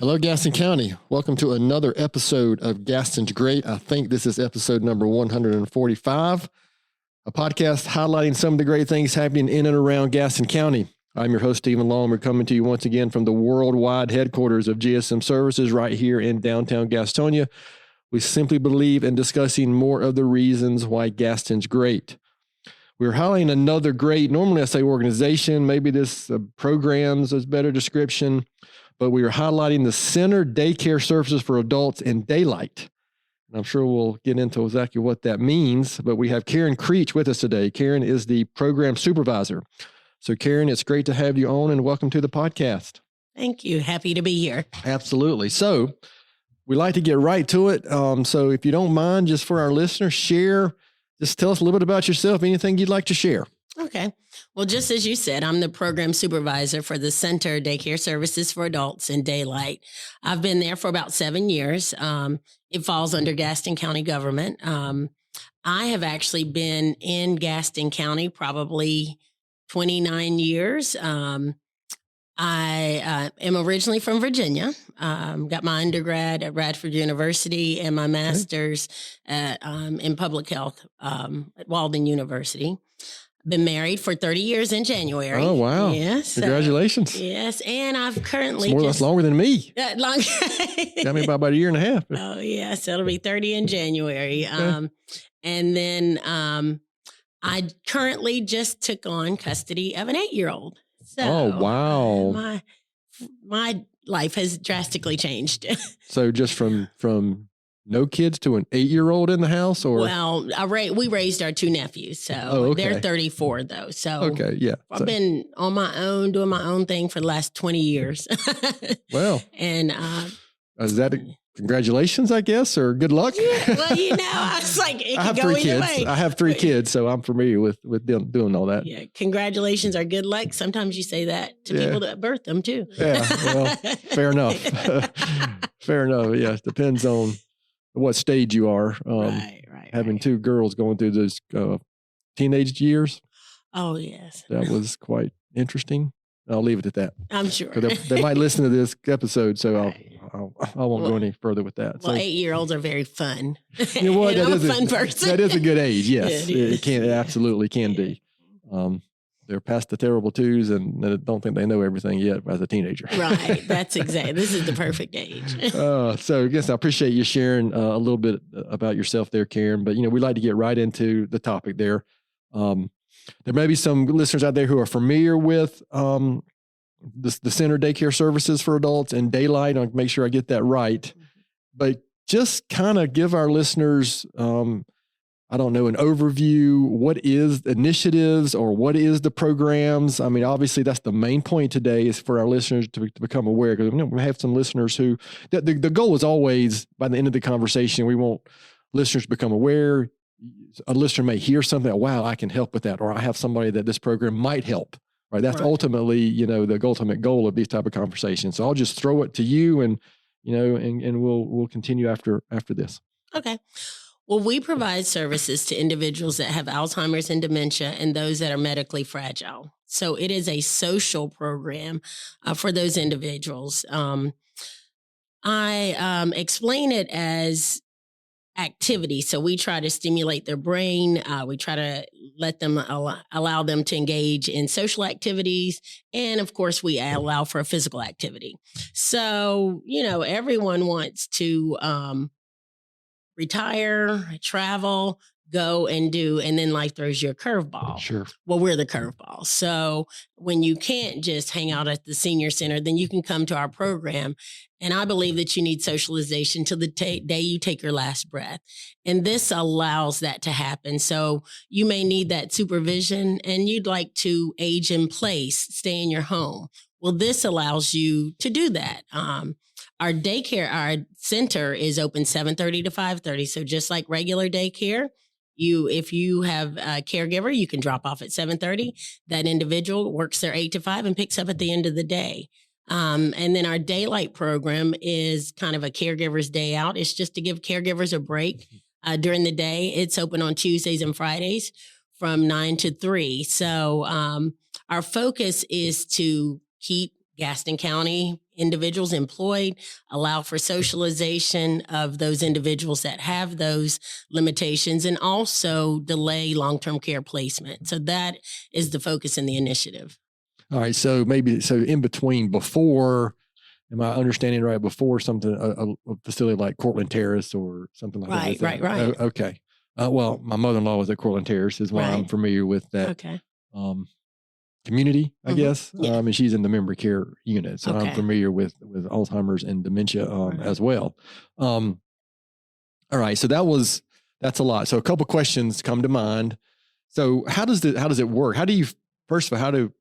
Hello, Gaston County. Welcome to another episode of Gaston's Great. I think this is episode number 145, a podcast highlighting some of the great things happening in and around Gaston County. I'm your host, Stephen Long. We're coming to you once again from the worldwide headquarters of GSM Services right here in downtown Gastonia. We simply believe in discussing more of the reasons why Gaston's great. We're highlighting another great, normally I say organization, maybe this programs is a better description, but we are highlighting the Center Daycare Services for Adults in Daylite. And I'm sure we'll get into exactly what that means, but we have Karen Creech with us today. Karen is the program supervisor. So Karen, it's great to have you on and welcome to the podcast. Thank you. Happy to be here. Absolutely. So we like to get right to it. So if you don't mind, just for our listeners, just tell us a little bit about yourself, anything you'd like to share. Okay. Well, just as you said, I'm the program supervisor for the Center Daycare Services for Adults in Daylite. I've been there for about 7 years. It falls under Gaston County government. I have actually been in Gaston County probably 29 years. I am originally from Virginia, got my undergrad at Radford University and my master's in public health at Walden University. Been married for 30 years in January. Oh, wow. Yes. Congratulations. Yes. And I've currently that's longer than me. Long. Got me by about a year and a half. Oh, yes. It'll be 30 in January. Okay. And then I currently just took on custody of an 8-year-old. So, oh, wow. My life has drastically changed. So just from no kids to an 8-year-old in the house, or? Well, we raised our 2 nephews, so they're 34 though. So okay, yeah. I've been on my own, doing my own thing for the last 20 years. Well, and is that congratulations, I guess, or good luck? Yeah, well, I was like, it can go either way. I have 3 kids, so I'm familiar with doing all that. Yeah, congratulations or good luck. Sometimes you say that to people that birth them too. Yeah, well, fair enough. Fair enough. Yeah, it depends on what stage you are. Having 2 girls going through those teenage years. Oh, yes. That was quite interesting. I'll leave it at that. I'm sure. They might listen to this episode, so I won't go any further with that. Well, 8-year-olds are very fun. You know what? I'm a fun person. That is a good age. Yes, it absolutely can be. They're past the terrible 2s, and I don't think they know everything yet as a teenager. Right. That's exactly. This is the perfect age. So I guess I appreciate you sharing a little bit about yourself there, Karen. But, we'd like to get right into the topic there. There may be some listeners out there who are familiar with the Center Daycare Services for Adults and Daylite. I'll make sure I get that right. But just kind of give our listeners an overview. What is initiatives or what is the programs? I mean, obviously that's the main point today is for our listeners to become aware, because we have some listeners who, the goal is always by the end of the conversation, we want listeners to become aware. A listener may hear something, wow, I can help with that, or I have somebody that this program might help. Right? That's ultimately, the ultimate goal of these type of conversations. So I'll just throw it to you and we'll continue after this. Okay. Well, we provide services to individuals that have Alzheimer's and dementia and those that are medically fragile. So it is a social program for those individuals. I explain it as activity. So we try to stimulate their brain. We try to let them allow them to engage in social activities. And of course, we allow for a physical activity. So, everyone wants to retire, travel, go and do, and then life throws you a curveball. Sure. Well, we're the curveball. So when you can't just hang out at the senior center, then you can come to our program. And I believe that you need socialization till the day you take your last breath. And this allows that to happen. So you may need that supervision and you'd like to age in place, stay in your home. Well, this allows you to do that. Our center is open 7:30 to 5:30. So just like regular daycare, if you have a caregiver, you can drop off at 7:30. That individual works their 8 to 5 and picks up at the end of the day. And then our Daylite program is kind of a caregiver's day out. It's just to give caregivers a break during the day. It's open on Tuesdays and Fridays from 9 to 3. So our focus is to keep Gaston County individuals employed, allow for socialization of those individuals that have those limitations, and also delay long-term care placement. So that is the focus in the initiative. All right. So in between, before, am I understanding right? Before something, a facility like Cortland Terrace or something like that. Right. Okay. Well, my mother-in-law was at Cortland Terrace, is why I'm familiar with that. Okay. Community, I guess. Yeah. And she's in the memory care unit. So I'm familiar with Alzheimer's and dementia as well. All right. So that's a lot. So a couple questions come to mind. So how does it work? How do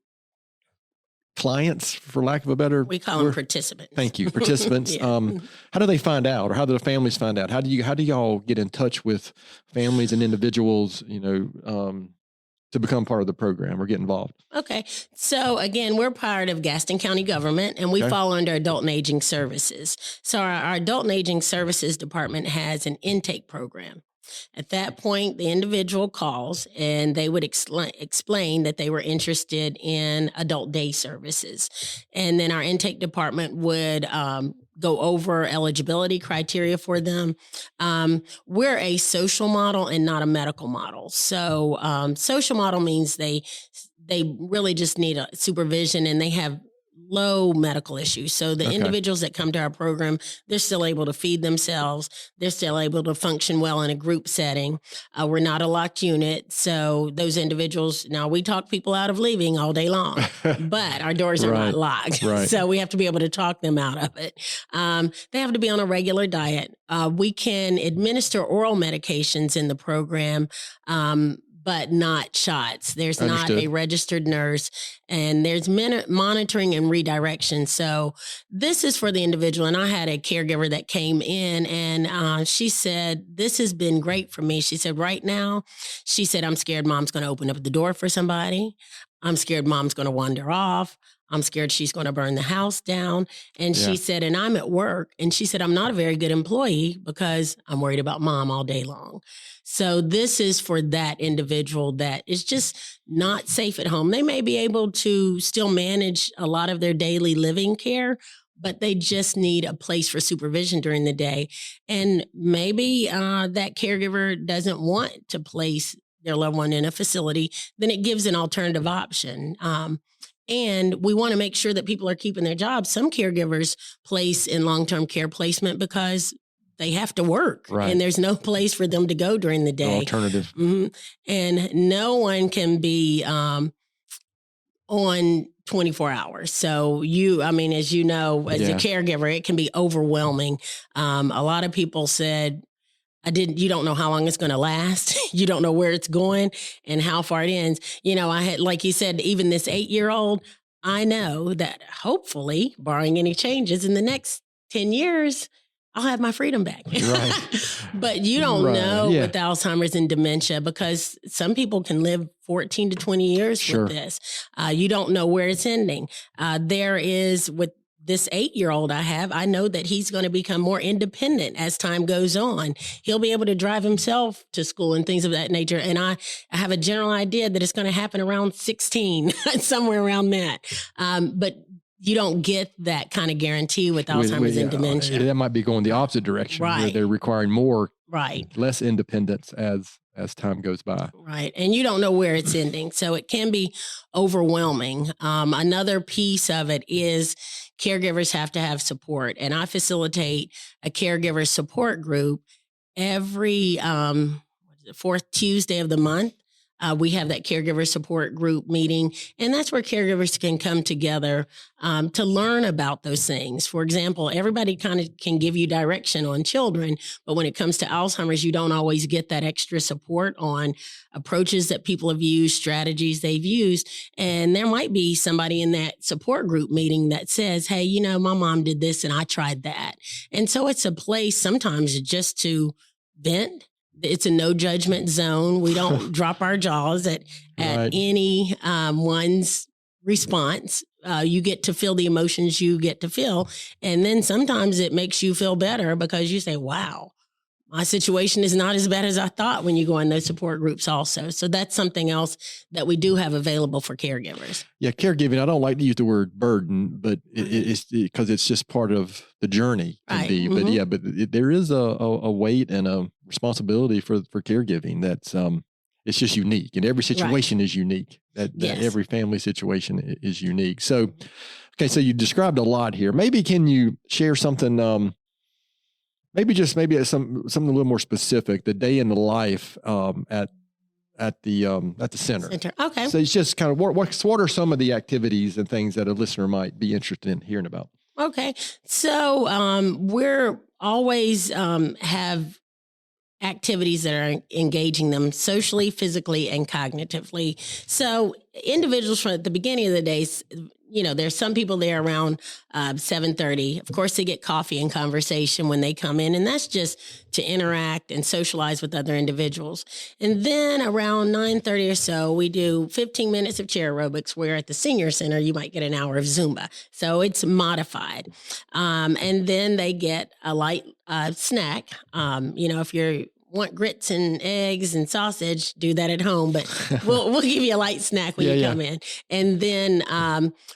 clients, for lack of a better we call them participants. Thank you. Participants. How do they find out, or how do the families find out? How do y'all get in touch with families and individuals, to become part of the program or get involved? Okay. So again, we're part of Gaston County government, and we fall under Adult and Aging Services. So our Adult and Aging Services department has an intake program. At that point, the individual calls and they would explain that they were interested in adult day services. And then our intake department would go over eligibility criteria for them. We're a social model and not a medical model. So social model means they really just need a supervision, and they have low medical issues. So the individuals that come to our program, they're still able to feed themselves. They're still able to function well in a group setting. We're not a locked unit. So those individuals, now we talk people out of leaving all day long, but our doors are not locked. Right. So we have to be able to talk them out of it. They have to be on a regular diet. We can administer oral medications in the program, but not shots. There's not a registered nurse, and there's monitoring and redirection. So this is for the individual. And I had a caregiver that came in, and she said, this has been great for me. She said, right now, she said, I'm scared mom's going to open up the door for somebody. I'm scared mom's going to wander off. I'm scared she's going to burn the house down. And she said, and I'm at work. And she said, I'm not a very good employee because I'm worried about mom all day long. So this is for that individual that is just not safe at home. They may be able to still manage a lot of their daily living care, but they just need a place for supervision during the day. And maybe that caregiver doesn't want to place their loved one in a facility. Then it gives an alternative option. And we want to make sure that people are keeping their jobs. Some caregivers place in long-term care placement because they have to work, and there's no place for them to go during the day. Alternative. And no one can be on 24 hours. So as you know, as a caregiver, it can be overwhelming. A lot of people said, you don't know how long it's going to last. You don't know where it's going and how far it ends. I had, like you said, even this 8-year-old, I know that hopefully, barring any changes in the next 10 years, I'll have my freedom back. Right. But you don't know with Alzheimer's and dementia, because some people can live 14 to 20 years with this. You don't know where it's ending. There is, with this 8-year-old I know that he's going to become more independent as time goes on. He'll be able to drive himself to school and things of that nature. And I have a general idea that it's going to happen around 16, somewhere around that. But you don't get that kind of guarantee with Alzheimer's and dementia. That might be going the opposite direction, where they're requiring more, less independence as time goes by. Right. And you don't know where it's ending. So it can be overwhelming. Another piece of it is caregivers have to have support. And I facilitate a caregiver support group every fourth Tuesday of the month. We have that caregiver support group meeting, and that's where caregivers can come together to learn about those things. For example, everybody kind of can give you direction on children, but when it comes to Alzheimer's, you don't always get that extra support on approaches that people have used, strategies they've used. And there might be somebody in that support group meeting that says, hey, my mom did this and I tried that. And so it's a place sometimes just to vent. It's a no judgment zone. We don't drop our jaws at any one's response. You get to feel the emotions you get to feel. And then sometimes it makes you feel better because you say, wow, my situation is not as bad as I thought when you go in those support groups also. So that's something else that we do have available for caregivers. Yeah, caregiving, I don't like to use the word burden, but it's because it's just part of the journey can Right. be. But yeah, but there is a weight and a responsibility for caregiving that's it's just unique, and every situation is unique. That every family situation is unique. So, okay, so you described a lot here. Maybe can you share something? Maybe something a little more specific. The day in the life at the center. Okay. So it's just kind of what are some of the activities and things that a listener might be interested in hearing about? Okay. So we're always have activities that are engaging them socially, physically, and cognitively. So individuals from at the beginning of the day, there's some people there around 7:30. Of course, they get coffee and conversation when they come in, and that's just to interact and socialize with other individuals. And then around 9:30 or so, we do 15 minutes of chair aerobics, where at the senior center, you might get an hour of Zumba. So it's modified. And then they get a light snack. If you're want grits and eggs and sausage, do that at home, but we'll give you a light snack when you come in. And then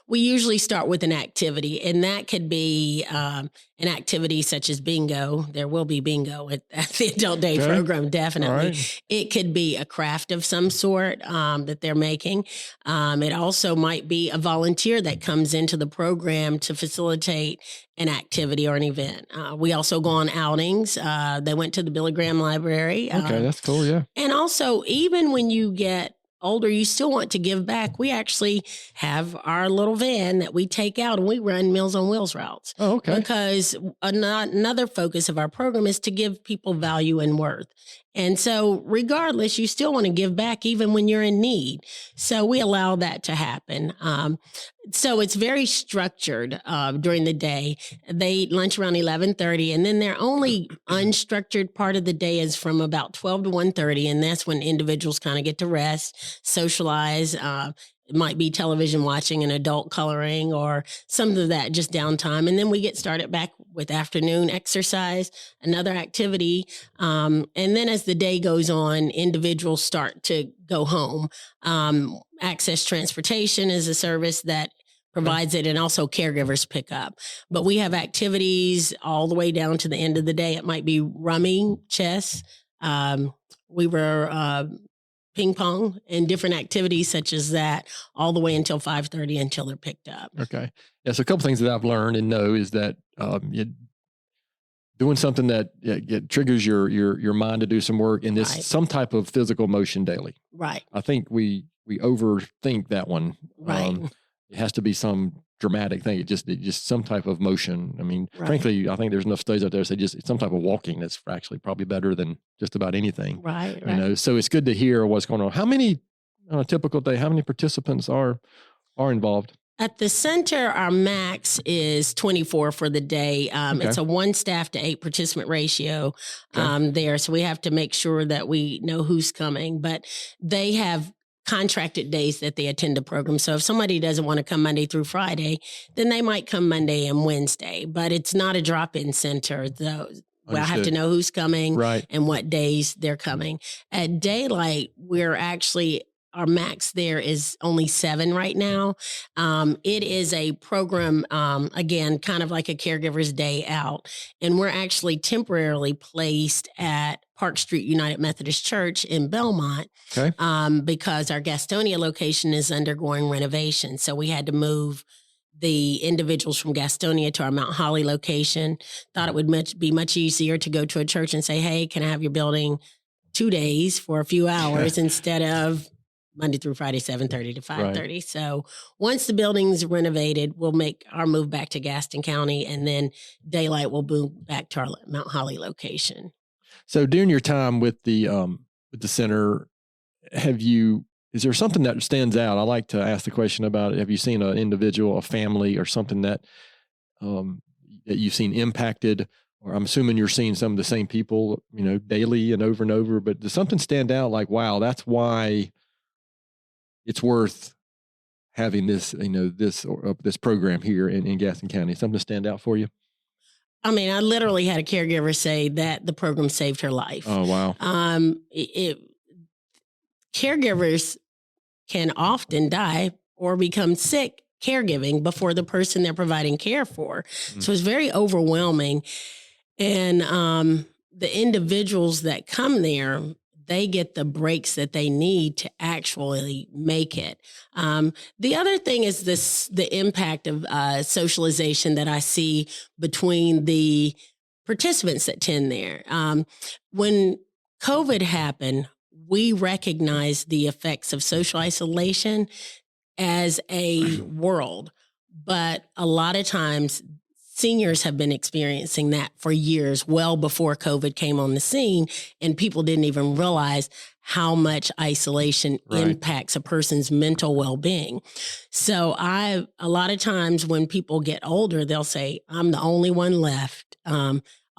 we usually start with an activity, and that could be an activity such as bingo. There will be bingo at the adult day program, definitely. Right. It could be a craft of some sort that they're making. It also might be a volunteer that comes into the program to facilitate an activity or an event. We also go on outings. They went to the Billy Graham Library. Okay, that's cool, yeah. And also, even when you get older, you still want to give back. We actually have our little van that we take out, and we run Meals on Wheels routes. Oh, okay. Because another focus of our program is to give people value and worth. And so regardless, you still want to give back even when you're in need. So we allow that to happen. So it's very structured during the day. They eat lunch around 11:30, and then their only unstructured part of the day is from about 12 to 1:30, and that's when individuals kind of get to rest, socialize. It might be television watching, an adult coloring, or some of that, just downtime. And then we get started back with afternoon exercise, another activity. And then as the day goes on, individuals start to go home. Access Transportation is a service that provides it, and also caregivers pick up. But we have activities all the way down to the end of the day. It might be rummy, chess. We were ping pong and different activities such as that, all the way until 5:30 until they're picked up. Okay. Yeah. So a couple things that I've learned and know is that doing something that triggers your mind to do some work, and this some type of physical motion daily. Right. I think we overthink that one. Right. It has to be some dramatic thing. It just some type of motion. I mean, frankly, I think there's enough studies out there that say just some type of walking that's actually probably better than just about anything. Right. You know, so it's good to hear what's going on. How many on a typical day? How many participants are involved? At the center, our max is 24 for the day. It's a 1 staff to 8 participant ratio there. So we have to make sure that we know who's coming, but they have contracted days that they attend the program. So if somebody doesn't want to come Monday through Friday, then they might come Monday and Wednesday, but it's not a drop-in center. Well, I have to know who's coming and what days they're coming. At Daylite, our max there is only 7 right now. It is a program, again, kind of like a caregiver's day out. And we're actually temporarily placed at Park Street United Methodist Church in Belmont because our Gastonia location is undergoing renovation. So we had to move the individuals from Gastonia to our Mount Holly location. Thought it would be much easier to go to a church and say, hey, can I have your building 2 days for a few hours instead of Monday through Friday, 7:30 to 5:30. So once the building's renovated, we'll make our move back to Gaston County, and then Daylite will move back to our Mount Holly location. So during your time with the center, is there something that stands out? I like to ask the question about it. Have you seen an individual, a family, or something that you've seen impacted? Or I'm assuming you're seeing some of the same people, daily and over, but does something stand out like, wow, that's why it's worth having this, this program here in Gaston County? Something stand out for you? I mean, I literally had a caregiver say that the program saved her life. Oh, wow. Caregivers can often die or become sick caregiving before the person they're providing care for. So it's very overwhelming. And the individuals that come there, they get the breaks that they need to actually make it. The other thing is the impact of socialization that I see between the participants that attend there. When COVID happened, we recognized the effects of social isolation as a world, but a lot of times seniors have been experiencing that for years, well before COVID came on the scene, and people didn't even realize how much isolation impacts a person's mental well-being. So a lot of times when people get older, they'll say, I'm the only one left.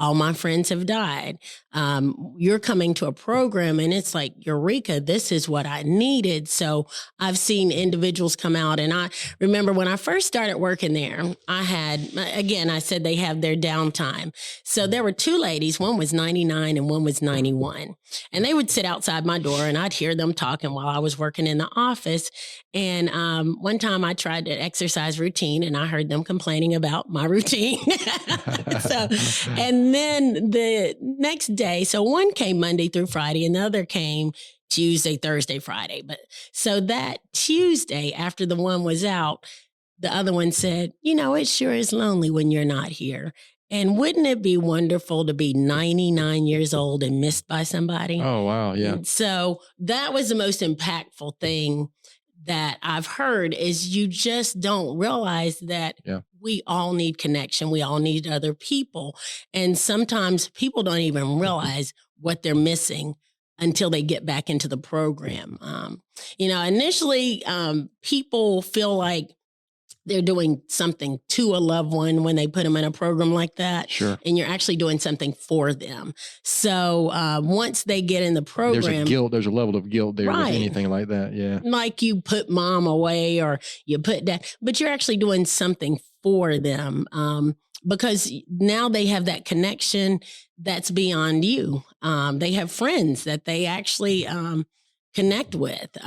All my friends have died. You're coming to a program and it's like, Eureka, this is what I needed. So I've seen individuals come out, and I remember when I first started working there, I said they have their downtime. So there were two ladies, one was 99 and one was 91. And they would sit outside my door and I'd hear them talking while I was working in the office. And one time I tried to exercise routine and I heard them complaining about my routine. And then the next day, so one came Monday through Friday and the other came Tuesday, Thursday, Friday. But so that Tuesday, after the one was out, the other one said, it sure is lonely when you're not here. And wouldn't it be wonderful to be 99 years old and missed by somebody? Oh, wow. Yeah. And so that was the most impactful thing that I've heard, is you just don't realize that we all need connection. We all need other people. And sometimes people don't even realize what they're missing until they get back into the program. Initially, people feel like they're doing something to a loved one when they put them in a program like that. Sure. And you're actually doing something for them. So once they get in the program, there's a level of guilt there with anything like that. Yeah. Like you put mom away or you put dad, but you're actually doing something for them. Because now they have that connection that's beyond you. They have friends that they actually connect with,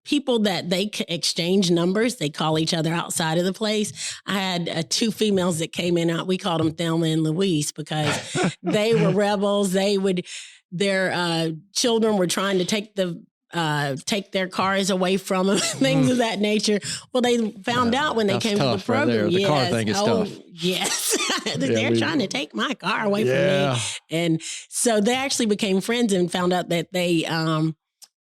people that they exchange numbers. They call each other outside of the place. I had two females that came in. We called them Thelma and Louise because they were rebels. Their children were trying to take their cars away from them, things of that nature. Well, they found out when they came to the program. Right, the car thing is tough. Yes. They're trying to take my car away from me. And so they actually became friends and found out that they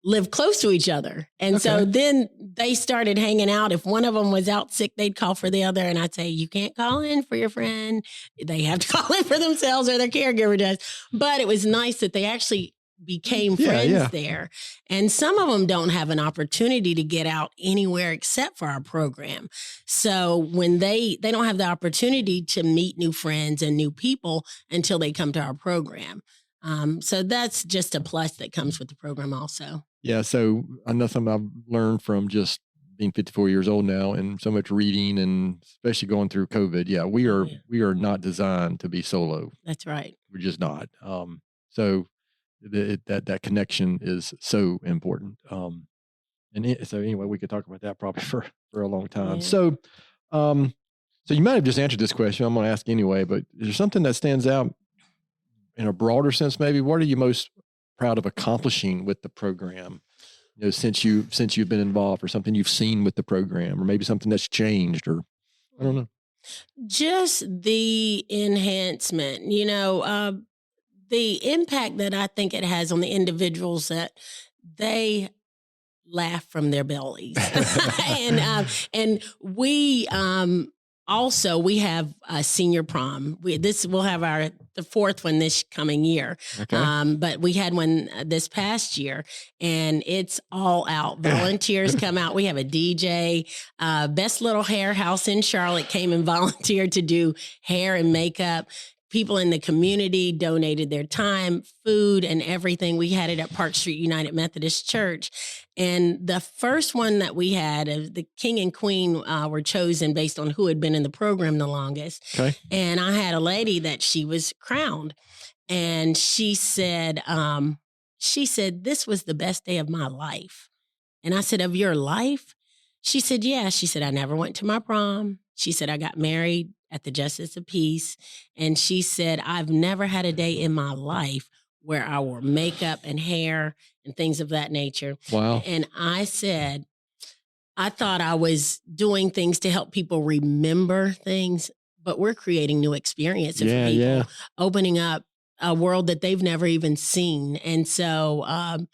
live close to each other. And so then they started hanging out. If one of them was out sick, they'd call for the other. And I'd say, you can't call in for your friend. They have to call in for themselves, or their caregiver does. But it was nice that they actually became friends there. And some of them don't have an opportunity to get out anywhere except for our program. So when they don't have the opportunity to meet new friends and new people until they come to our program. So that's just a plus that comes with the program also. Yeah. So I know something I've learned from just being 54 years old now and so much reading, and especially going through COVID. Yeah. We are not designed to be solo. That's right. We're just not. So that connection is so important. So anyway, we could talk about that probably for a long time. Yeah. So you might have just answered this question. I'm going to ask anyway, but is there something that stands out in a broader sense? Maybe what are you most proud of accomplishing with the program, since you've been involved, or something you've seen with the program, or maybe something that's changed, or I don't know. Just the enhancement, the impact that I think it has on the individuals, that they laugh from their bellies. and we also, we have a senior prom. We'll have the fourth one this coming year. Okay. But we had one this past year, and it's all out. Volunteers come out. We have a DJ. Best Little Hair House in Charlotte came and volunteered to do hair and makeup. people in the community donated their time, food, and everything. We had it at Park Street United Methodist Church. And the first one that we had, the king and queen were chosen based on who had been in the program the longest. Okay. And I had a lady that she was crowned. And she said, this was the best day of my life. And I said, of your life? She said, yeah. She said, I never went to my prom. She said, I got married at the Justice of Peace. And she said, I've never had a day in my life where I wore makeup and hair and things of that nature. Wow. And I said, I thought I was doing things to help people remember things, but we're creating new experiences for people, opening up a world that they've never even seen. And so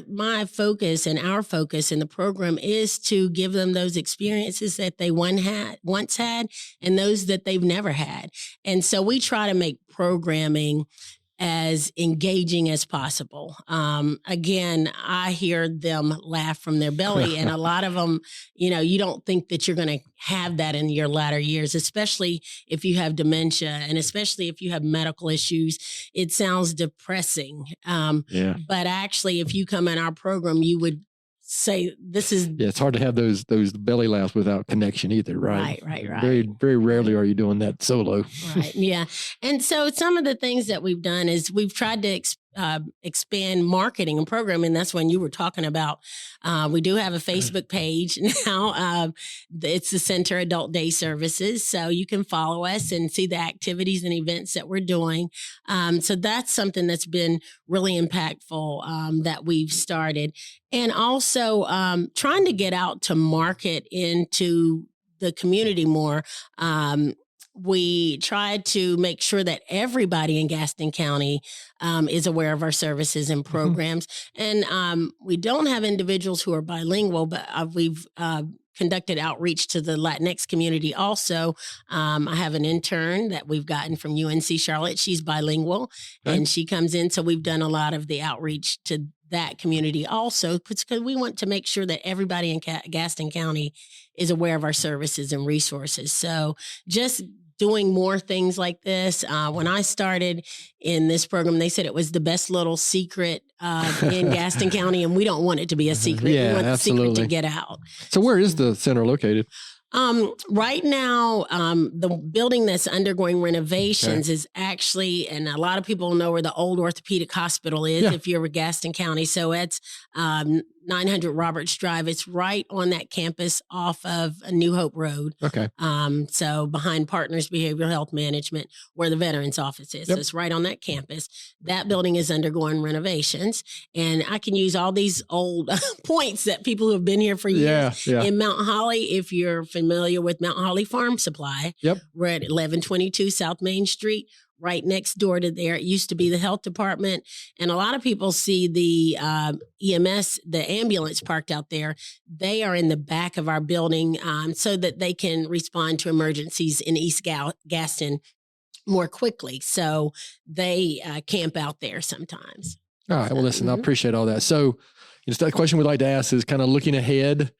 my focus and our focus in the program is to give them those experiences that they once had and those that they've never had. And so we try to make programming as engaging as possible. Again, I hear them laugh from their belly, and a lot of them, you don't think that you're going to have that in your latter years, especially if you have dementia and especially if you have medical issues. It sounds depressing. But actually, if you come in our program, you would say this is it's hard to have those belly laughs without connection either, right? Right. Very, very rarely are you doing that solo. Right. Yeah. And so some of the things that we've done is we've tried to expand marketing and programming. That's when you were talking about. We do have a Facebook page now. It's the Center Adult Day Services. So you can follow us and see the activities and events that we're doing. So that's something that's been really impactful that we've started. And also trying to get out to market into the community more. We try to make sure that everybody in Gaston County is aware of our services and programs. And we don't have individuals who are bilingual, but we've conducted outreach to the Latinx community also. I have an intern that we've gotten from UNC Charlotte. She's bilingual, and she comes in. So we've done a lot of the outreach to that community also, because we want to make sure that everybody in Gaston County is aware of our services and resources. So just doing more things like this. When I started in this program, they said it was the best little secret in Gaston County, and we don't want it to be a secret. Yeah, we want absolutely. the secret to get out. So where is the center located? Right now, the building that's undergoing renovations is actually, and a lot of people know where the old orthopedic hospital is if you're in Gaston County. So it's 900 Roberts Drive. It's right on that campus off of New Hope Road. Okay. So behind Partners Behavioral Health Management, where the Veterans Office is. So it's right on that campus. That building is undergoing renovations. And I can use all these old points that people who have been here for years. In Mount Holly, if you're familiar with Mount Holly Farm Supply, we're at 1122 South Main Street. Right next door to there. It used to be the health department. And a lot of people see the EMS, the ambulance parked out there. They are in the back of our building so that they can respond to emergencies in East Gaston more quickly. So they camp out there sometimes. All right. Well, listen, I appreciate all that. So the question we'd like to ask is kind of looking ahead.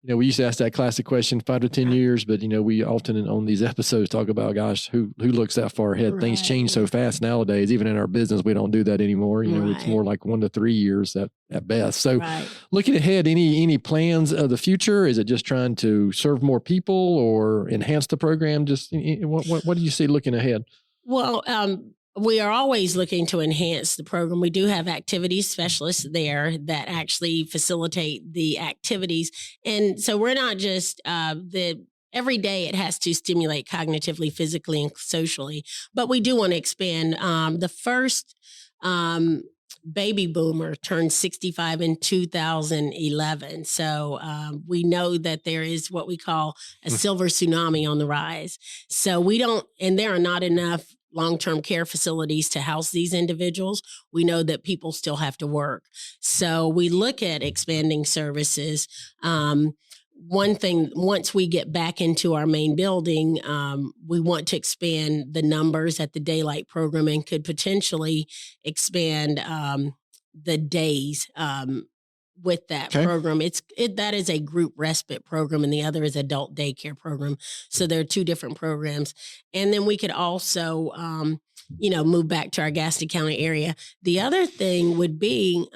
We used to ask that classic question 5 to 10 years, but, we often on these episodes talk about, gosh, who looks that far ahead? Right. Things change so fast nowadays. Even in our business, we don't do that anymore. It's more like 1 to 3 years at best. So looking ahead, any plans of the future? Is it just trying to serve more people or enhance the program? Just what do you see looking ahead? Well, we are always looking to enhance the program. We do have activities specialists there that actually facilitate the activities. And so we're not just every day it has to stimulate cognitively, physically, and socially. But we do want to expand. The first baby boomer turned 65 in 2011. So we know that there is what we call a silver tsunami on the rise. So there are not enough long-term care facilities to house these individuals. We know that people still have to work. So we look at expanding services. One thing, once we get back into our main building, we want to expand the numbers at the Daylite program and could potentially expand the days. with that Okay. program. That is a group respite program, and the other is adult daycare program. So there are two different programs. And then we could also, move back to our Gaston County area. The other thing would be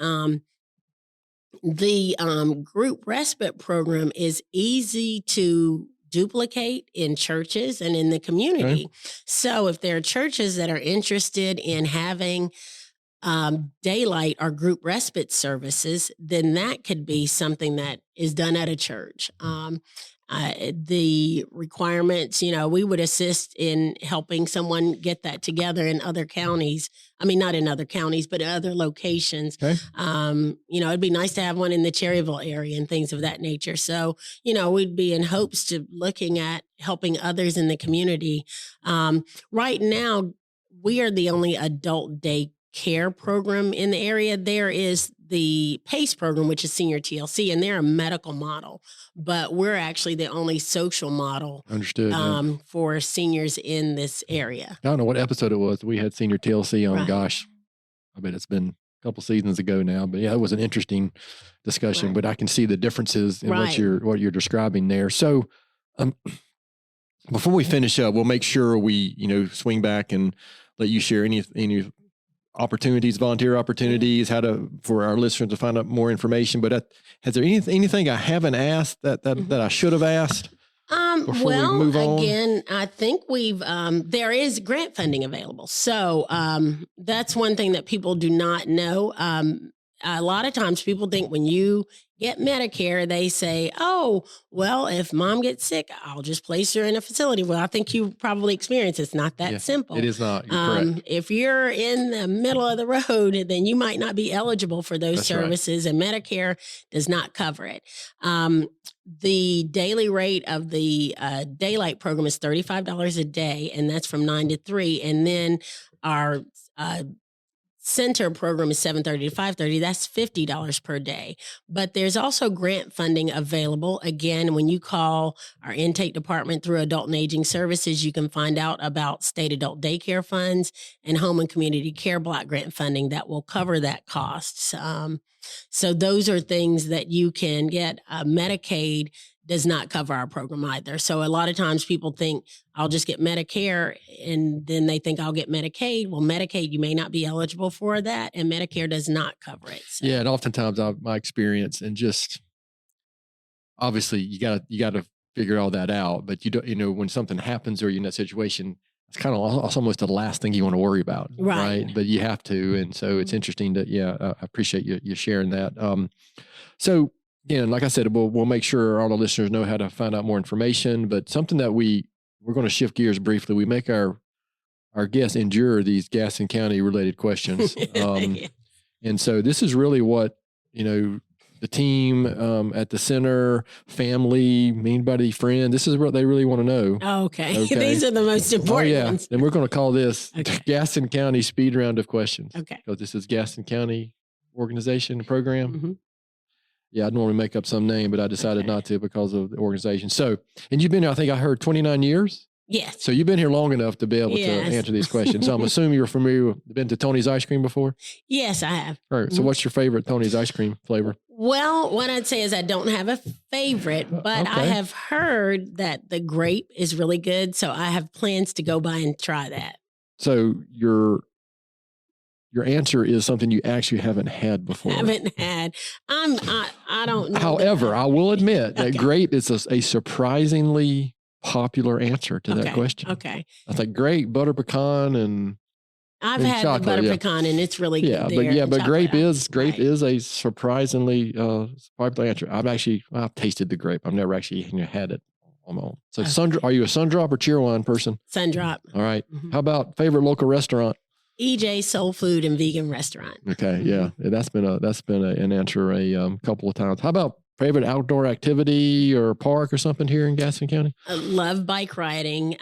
the group respite program is easy to duplicate in churches and in the community. Okay. So if there are churches that are interested in having Daylite or group respite services, then that could be something that is done at a church. The requirements, we would assist in helping someone get that together in other counties. I mean, not in other counties, but in other locations. Okay. It'd be nice to have one in the Cherryville area and things of that nature. So, we'd be in hopes to looking at helping others in the community. Right now, we are the only adult daycare program in the area. There is the PACE program, which is senior TLC, and they're a medical model, but we're actually the only social model. Understood. For seniors in this area. I don't know what episode it was. We had senior TLC on. Right. Gosh, I bet it's been a couple seasons ago now. But yeah, it was an interesting discussion. Right. But I can see the differences in Right. what you're describing there. So, before we finish up, we'll make sure we swing back and let you share any opportunities, volunteer opportunities, for our listeners to find out more information. But has there anything I haven't asked that I should have asked? Before we move on? Again, I think there is grant funding available. So that's one thing that people do not know. A lot of times people think when you get Medicare, they say, oh, well, if mom gets sick, I'll just place her in a facility. Well, I think you probably experienced it's not that simple. It is not. You're correct. If you're in the middle of the road, then you might not be eligible for those services, and Medicare does not cover it. The daily rate of the Daylite program is $35 a day, and that's from 9 to 3. And then our center program is 7:30 to 5:30. That's $50 per day. But there's also grant funding available. Again, when you call our intake department through Adult and Aging Services, you can find out about state adult daycare funds and home and community care block grant funding that will cover that cost. So those are things that you can get. Medicaid does not cover our program either. So a lot of times people think I'll just get Medicare, and then they think I'll get Medicaid. Well, Medicaid, you may not be eligible for that, and Medicare does not cover it. So. Yeah, and oftentimes my experience, and just obviously you got to figure all that out. But you don't, when something happens or you're in that situation, it's kind of almost the last thing you want to worry about, right? But you have to, and so it's interesting that I appreciate you sharing that. So. Again, like I said, we'll make sure all the listeners know how to find out more information. But something that we're going to shift gears briefly. We make our guests endure these Gaston County related questions, and so this is really what the team at the center, family, anybody, friend. This is what they really want to know. Okay. These are the most important ones. And we're going to call this Gaston County Speed Round of Questions. Okay. Because this is Gaston County organization program. Mm-hmm. Yeah, I'd normally make up some name, but I decided not to because of the organization. So, and you've been here, I think I heard 29 years? Yes. So you've been here long enough to be able to answer these questions. So I'm assuming you're familiar, been to Tony's Ice Cream before? Yes, I have. All right. So what's your favorite Tony's Ice Cream flavor? Well, what I'd say is I don't have a favorite, but I have heard that the grape is really good. So I have plans to go by and try that. So your answer is something you actually haven't had before. Haven't had. I don't know. However, I will admit that grape is a surprisingly popular answer to that question. Okay. I think grape, butter pecan, and I've had chocolate, the butter pecan, and it's really good. But grape is a surprisingly popular answer. I've tasted the grape. I've never actually had it on my own. So are you a Sundrop or Cheerwine person? Sundrop. All right. How about favorite local restaurant? EJ Soul Food and Vegan Restaurant. Okay, yeah, that's been an answer a couple of times. How about favorite outdoor activity or park or something here in Gaston County? I love bike riding.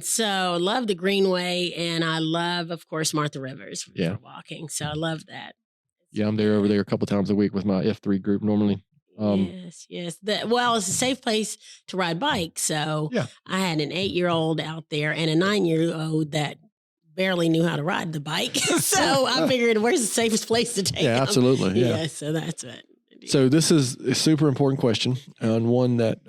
So love the Greenway, and I love, of course, Martha Rivers for walking. So I love that. Yeah, I'm over there a couple of times a week with my F3 group normally. Yes. It's a safe place to ride bikes. So I had an 8-year-old out there and a 9-year-old that barely knew how to ride the bike. So I figured, where's the safest place to take them? Absolutely. Yeah. So that's it. So this is a super important question, and one that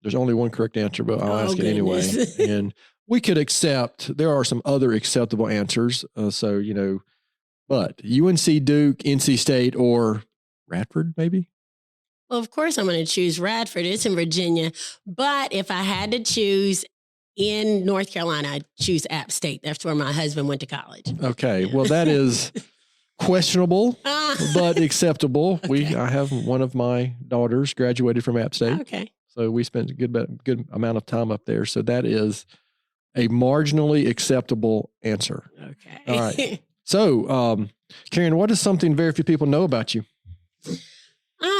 there's only one correct answer, but I'll ask it anyway. And we could accept, there are some other acceptable answers. So, but UNC, Duke, NC State, or Radford, maybe? Well, of course, I'm going to choose Radford. It's in Virginia. But if I had to choose in North Carolina, I'd choose App State. That's where my husband went to college. Okay. Well, that is questionable, but acceptable. I have one of my daughters graduated from App State. Okay. So we spent a good amount of time up there. So that is a marginally acceptable answer. Okay. All right. So, Karen, what is something very few people know about you?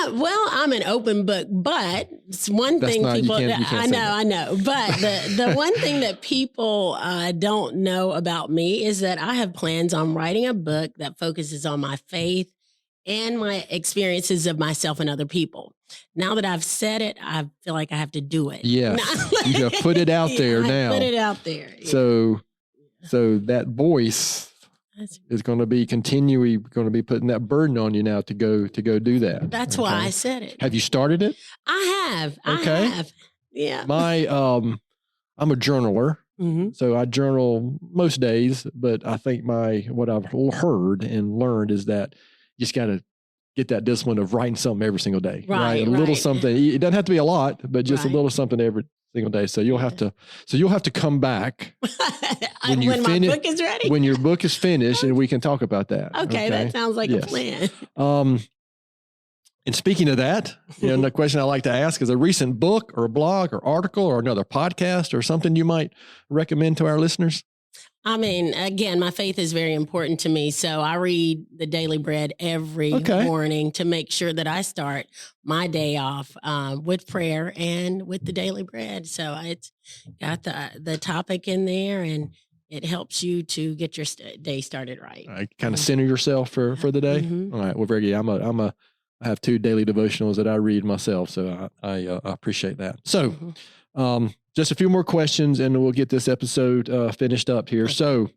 Well, I'm an open book, but it's one thing people, you can't I know. But the one thing that people don't know about me is that I have plans on writing a book that focuses on my faith and my experiences of myself and other people. Now that I've said it, I feel like I have to do it. Yes. You have put it out there now. Put it out there. Yeah. So that voice is going to be continually going to be putting that burden on you now to go do that. That's why I said it. Have you started it? I have. Okay. I have. Yeah. I'm a journaler. Mm-hmm. So I journal most days, but I think what I've heard and learned is that you just got to get that discipline of writing something every single day. Right. A little something. It doesn't have to be a lot, but just a little something every single day. So you'll have to come back when my book is ready. When your book is finished, and we can talk about that. Okay, that sounds like a plan. And speaking of that, the question I like to ask is a recent book or a blog or article or another podcast or something you might recommend to our listeners. I mean, again, my faith is very important to me. So I read the Daily Bread every morning to make sure that I start my day off with prayer and with the Daily Bread. So it's got the topic in there, and it helps you to get your day started right. Kind of center yourself for the day. Mm-hmm. All right. Well, very good. I have 2 daily devotionals that I read myself. So I appreciate that. So, just a few more questions and we'll get this episode finished up here. Okay. So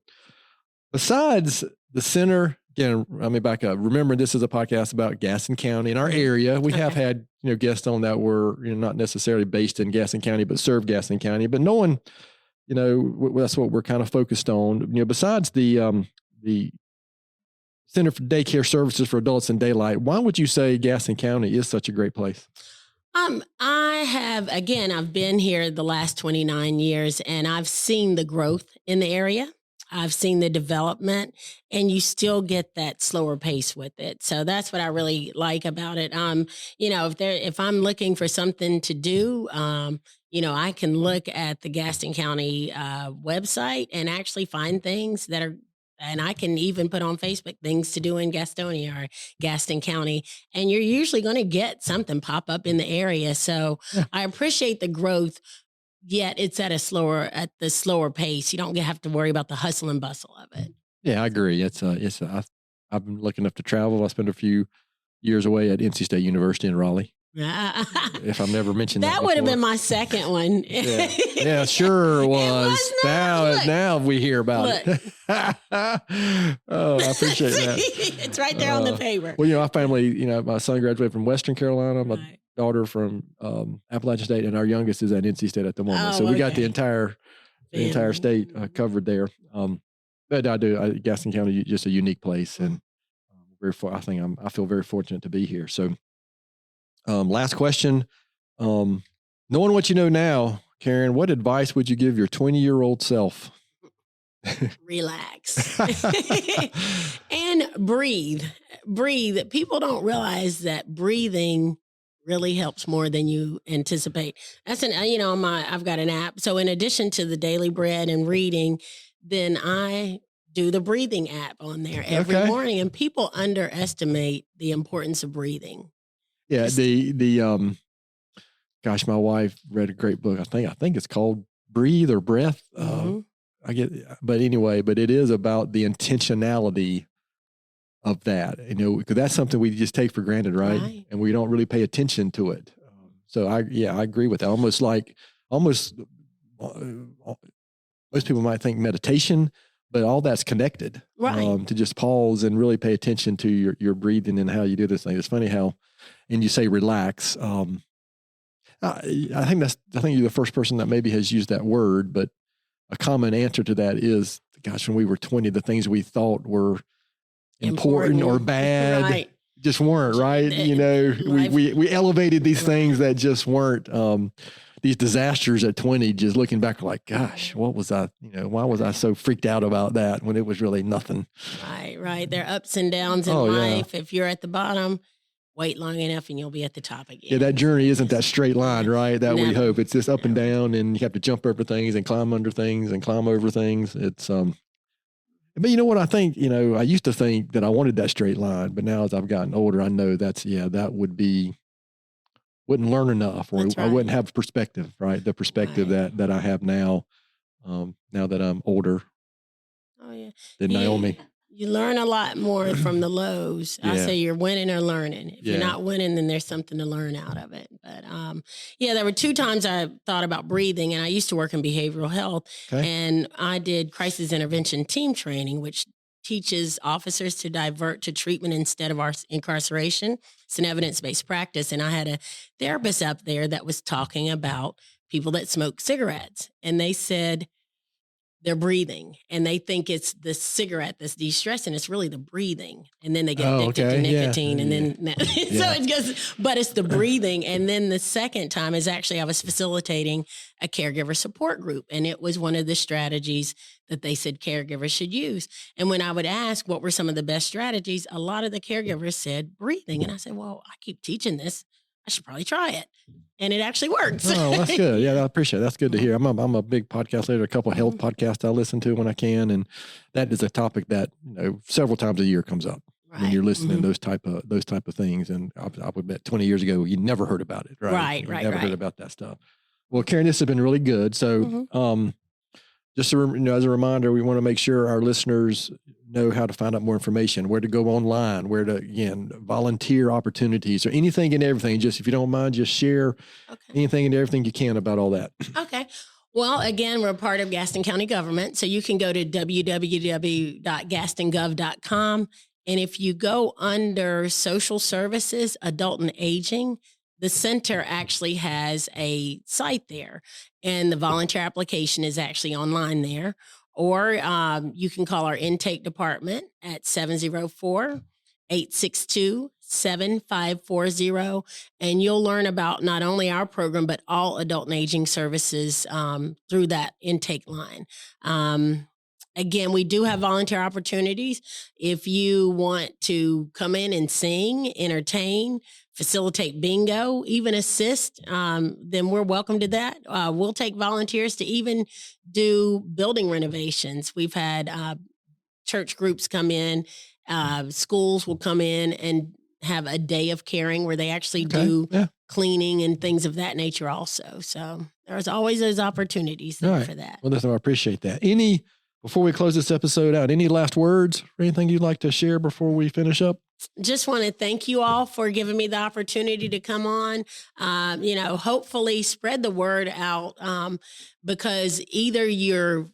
besides the center, again, let me back up. Remember, this is a podcast about Gaston County in our area. We have had, guests on that were not necessarily based in Gaston County, but serve Gaston County. But no one, that's what we're kind of focused on. Besides the Center for Daycare Services for Adults in Daylite, why would you say Gaston County is such a great place? I've been here the last 29 years, and I've seen the growth in the area. I've seen the development, and you still get that slower pace with it. So that's what I really like about it. If I'm looking for something to do, I can look at the Gaston County website and actually find things that are. And I can even put on Facebook things to do in Gastonia or Gaston County. And you're usually going to get something pop up in the area. So I appreciate the growth, yet it's at the slower pace. You don't have to worry about the hustle and bustle of it. Yeah, I agree. I've been lucky enough to travel. I spent a few years away at NC State University in Raleigh. If I've never mentioned that would have been my second one. Yeah, sure was. Now we hear about it. Oh, I appreciate that. It's right there on the paper. Well, our family, my son graduated from Western Carolina, my daughter from Appalachian State, and our youngest is at NC State at the moment. So we got the entire state covered there. But Gaston County is just a unique place, and I feel very fortunate to be here. So. Last question. Knowing what you know now, Karen, what advice would you give your 20-year-old self? Relax and breathe. Breathe. People don't realize that breathing really helps more than you anticipate. That's I've got an app. So in addition to the Daily Bread and reading, then I do the breathing app on there every morning, and people underestimate the importance of breathing. Yeah, my wife read a great book. I think it's called Breathe or Breath. But it is about the intentionality of that, because that's something we just take for granted, right? And we don't really pay attention to it. So I agree with that. Almost most people might think meditation, but all that's connected. Right. To just pause and really pay attention to your breathing and how you do this thing. It's funny how, and you say relax. I think you're the first person that maybe has used that word, but a common answer to that is, gosh, when we were 20, the things we thought were important or bad right. just weren't, right? You know, we elevated these things that just weren't, these disasters at 20, just looking back like, gosh, what was I, why was I so freaked out about that when it was really nothing? Right. There are ups and downs in life. Yeah. If you're at the bottom, wait long enough and you'll be at the top again. Yeah, that journey isn't that straight line, right? That we hope. It's just up and down, and you have to jump over things and climb under things and climb over things. It's but you know what I think, I used to think that I wanted that straight line, but now as I've gotten older, I know that wouldn't learn enough, or I wouldn't have perspective, right? The perspective that I have now, now that I'm older. Oh yeah. Than Naomi. You learn a lot more from the lows. Yeah. I say you're winning or learning. If you're not winning, then there's something to learn out of it. But there were 2 times I thought about breathing, and I used to work in behavioral health, and I did crisis intervention team training, which teaches officers to divert to treatment instead of our incarceration. It's an evidence-based practice. And I had a therapist up there that was talking about people that smoke cigarettes, and they said, they're breathing, and they think it's the cigarette that's de-stressing. It's really the breathing. And then they get addicted to nicotine. And then, so it goes, but it's the breathing. And then the second time is actually, I was facilitating a caregiver support group. And it was one of the strategies that they said caregivers should use. And when I would ask what were some of the best strategies, a lot of the caregivers said breathing. And I said, well, I keep teaching this, I should probably try it. And it actually works. Oh, that's good. Yeah, I appreciate it. That's good to hear. I'm a big podcast leader, a couple of health podcasts I listen to when I can. And that is a topic that, several times a year comes up when you're listening to those type of things. And I would bet 20 years ago, you never heard about it, right? You never heard about that stuff. Well, Karen, this has been really good. So, just to, as a reminder, we want to make sure our listeners know how to find out more information, where to go online, where to, again, volunteer opportunities, or anything and everything. Just, if you don't mind, just share anything and everything you can about all that. Okay. Well, again, we're part of Gaston County government. So you can go to www.gastongov.com. And if you go under social services, adult and aging, the center actually has a site there, and the volunteer application is actually online there. Or you can call our intake department at 704-862-7540, and you'll learn about not only our program, but all adult and aging services through that intake line. Again, we do have volunteer opportunities. If you want to come in and sing, entertain, facilitate bingo, even assist, then we're welcome to that. We'll take volunteers to even do building renovations. We've had church groups come in, schools will come in and have a day of caring where they actually do cleaning and things of that nature also. So there's always those opportunities there for that. Well, listen, I appreciate that. Before we close this episode out, any last words or anything you'd like to share before we finish up? Just want to thank you all for giving me the opportunity to come on. Hopefully spread the word out because either you're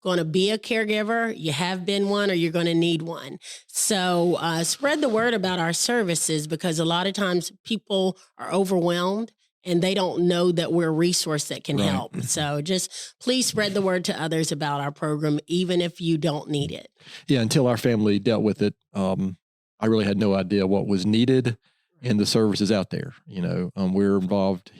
going to be a caregiver, you have been one, or you're going to need one. So spread the word about our services, because a lot of times people are overwhelmed and they don't know that we're a resource that can help. So just please spread the word to others about our program, even if you don't need it. Yeah, until our family dealt with it, I really had no idea what was needed in the services out there. We're involved,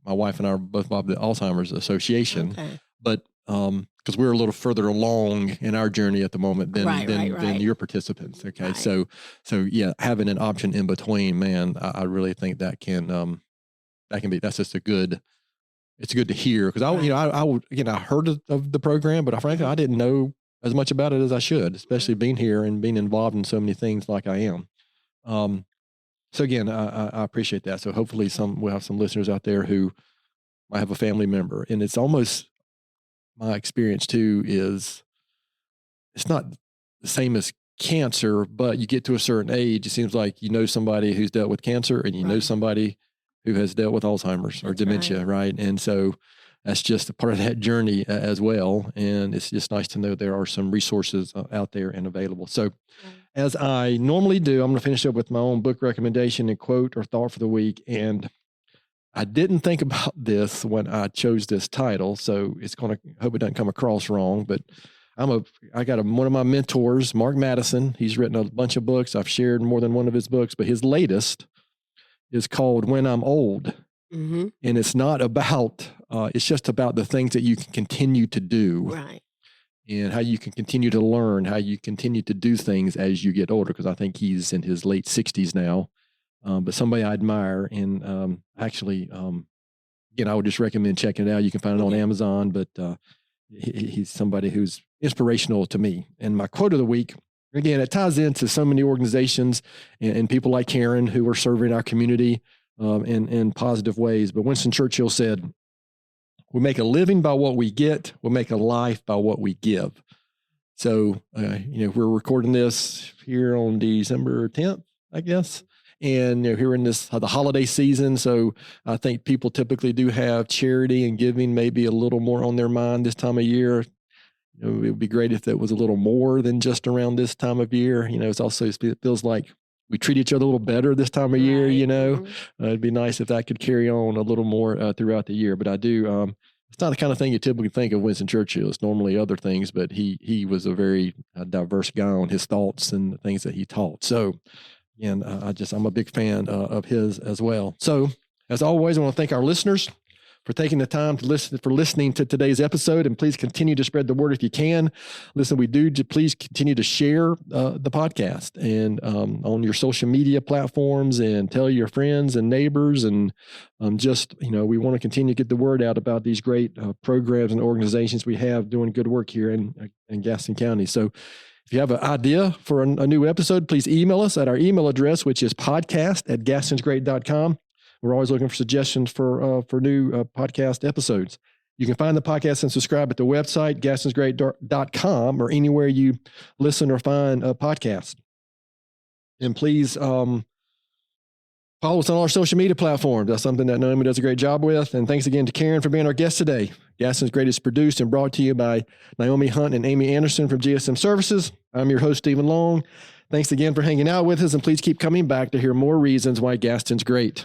my wife and I are both involved in the Alzheimer's Association, but because we're a little further along in our journey at the moment than your participants. Okay. So yeah, having an option in between, man, I really think that can be, that's just it's good to hear. Cause I heard of the program, but frankly, I didn't know as much about it as I should, especially being here and being involved in so many things like I am. So again, I appreciate that. So hopefully we'll have some listeners out there who might have a family member, and it's almost my experience too is it's not the same as cancer, but you get to a certain age, it seems like somebody who's dealt with cancer, and know somebody who has dealt with Alzheimer's or dementia, right? And so that's just a part of that journey as well. And it's just nice to know there are some resources out there and available. So as I normally do, I'm going to finish up with my own book recommendation and quote or thought for the week. And I didn't think about this when I chose this title, so it's going to, hope it doesn't come across wrong, but I got one of my mentors, Mark Madison. He's written a bunch of books. I've shared more than one of his books, but his latest is called When I'm Old. And it's not about, it's just about the things that you can continue to do. Right. And how you can continue to learn, how you continue to do things as you get older, because I think he's in his late 60s now. But somebody I admire, and actually, again, I would just recommend checking it out. You can find it on Amazon, but he's somebody who's inspirational to me. And my quote of the week, again, it ties into so many organizations and people like Karen who are serving our community in positive ways. But Winston Churchill said, "We make a living by what we get. We'll make a life by what we give." So, we're recording this here on December 10th, I guess. And here in the holiday season, so I think people typically do have charity and giving maybe a little more on their mind this time of year. It would be great if it was a little more than just around this time of year. It feels like we treat each other a little better this time of year. It'd be nice if that could carry on a little more throughout the year. But I do. It's not the kind of thing you typically think of Winston Churchill. It's normally other things, but he was a very diverse guy on his thoughts and the things that he taught. So. And I'm a big fan of his as well. So, as always, I want to thank our listeners for taking the time for listening to today's episode. And please continue to spread the word if you can. Listen, please continue to share the podcast and on your social media platforms, and tell your friends and neighbors. And we want to continue to get the word out about these great programs and organizations we have doing good work here in Gaston County. So, if you have an idea for a new episode, please email us at our email address, which is podcast@gastonsgreat.com. We're always looking for suggestions for new podcast episodes. You can find the podcast and subscribe at the website, gastonsgreat.com, or anywhere you listen or find a podcast. And please follow us on all our social media platforms. That's something that Naomi does a great job with. And thanks again to Karen for being our guest today. Gaston's Great is produced and brought to you by Naomi Hunt and Amy Anderson from GSM Services. I'm your host, Stephen Long. Thanks again for hanging out with us, and please keep coming back to hear more reasons why Gaston's great.